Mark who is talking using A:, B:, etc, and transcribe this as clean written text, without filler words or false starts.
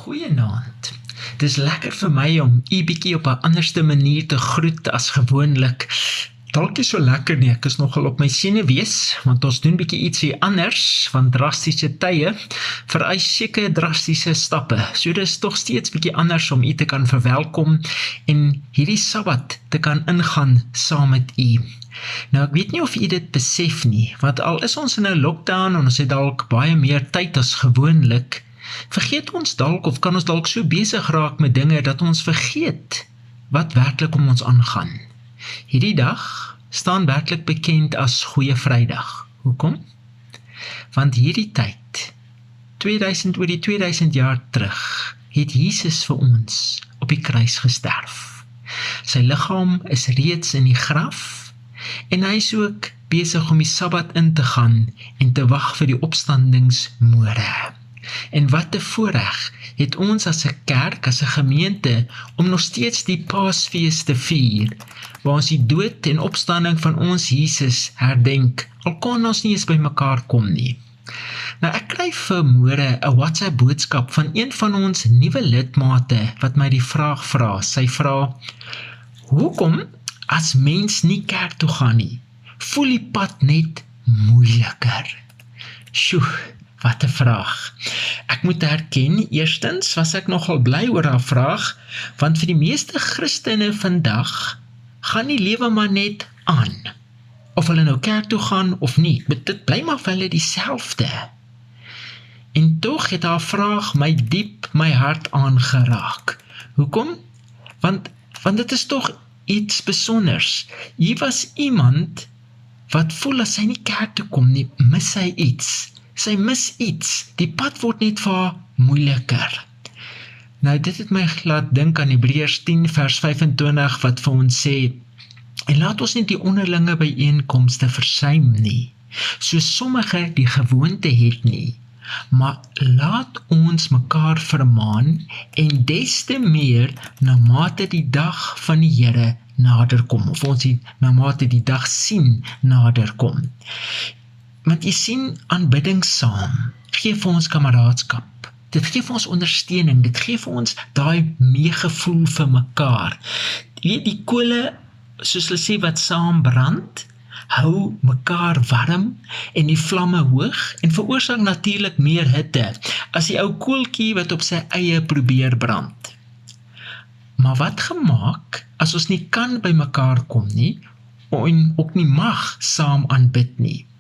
A: Goeienaand. Dis lekker vir my om u bietjie op 'n anderste manier te groet as gewoonlik. Dalk nie so lekker nie, ek is nogal op my senuwees, want ons doen bietjie ietsie anders, van drastiese tye, vereis seker drastiese stappe. So dis tog steeds bietjie anders om u te kan verwelkom en hierdie Sabbat te kan ingaan saam met u. Nou, ek weet nie of u dit besef nie, want al is ons in 'n lockdown en ons het dalk baie meer tyd as gewoonlik, vergeet ons dalk of kan ons dalk so besig raak met dinge dat ons vergeet wat werklik om ons aangaan. Hierdie dag staan werklik bekend as Goeie Vrydag. Hoekom? Want hierdie tyd, oor die 2000 jaar terug, het Jesus vir ons op die kruis gesterf. Sy liggaam is reeds in die graf en hy is ook besig om die Sabbat in te gaan en te wag vir die opstandingsmôre. En wat 'n voorreg het ons as 'n kerk, as 'n gemeente, om nog steeds die Paasfees te vier, waar ons die dood en opstanding van ons Jesus herdenk, al kon ons nie eens by mekaar kom nie. Nou, ek kry vanmôre 'n WhatsApp boodskap van een van ons nuwe lidmate wat my die vraag vra. Sy vra: hoekom as mens nie kerk toe gaan nie, voel die pad net moeiliker? Sjoe, wat 'n vraag. Ek moet erken, eerstens was ek nogal bly oor haar vraag, want vir die meeste Christene vandag gaan die lewe maar net aan. Of hulle nou kerk toe gaan of nie, dit bly maar vir hulle dieselfde. En tog het haar vraag my diep my hart aangeraak. Hoekom? Want dit is tog iets besonders. Hier was iemand wat voel as sy nie kerk toe kom nie, mis sy iets. Sy mis iets. Die pad word net vir haar moeiliker. Nou, dit het my laat dink aan Hebreërs 10 vers 25 wat vir ons sê: en laat ons nie die onderlinge byeenkomste versuim nie, soos sommige die gewoonte het nie, maar laat ons mekaar vermaan en des te meer na mate die dag van die Here naderkom, of ons na mate die dag sien naderkom. Want jy sien, aanbidding saam gee vir ons kameraadskap. Dit gee vir ons ondersteuning, dit gee vir ons daai meegevoel vir mekaar. Die kole, soos hulle sê, wat saam brand, hou mekaar warm en die vlamme hoog en veroorsaak natuurlik meer hitte as die ou koeltjie wat op sy eie probeer brand. Maar wat gemaak as ons nie kan by mekaar kom nie en ook nie mag saam aanbid nie?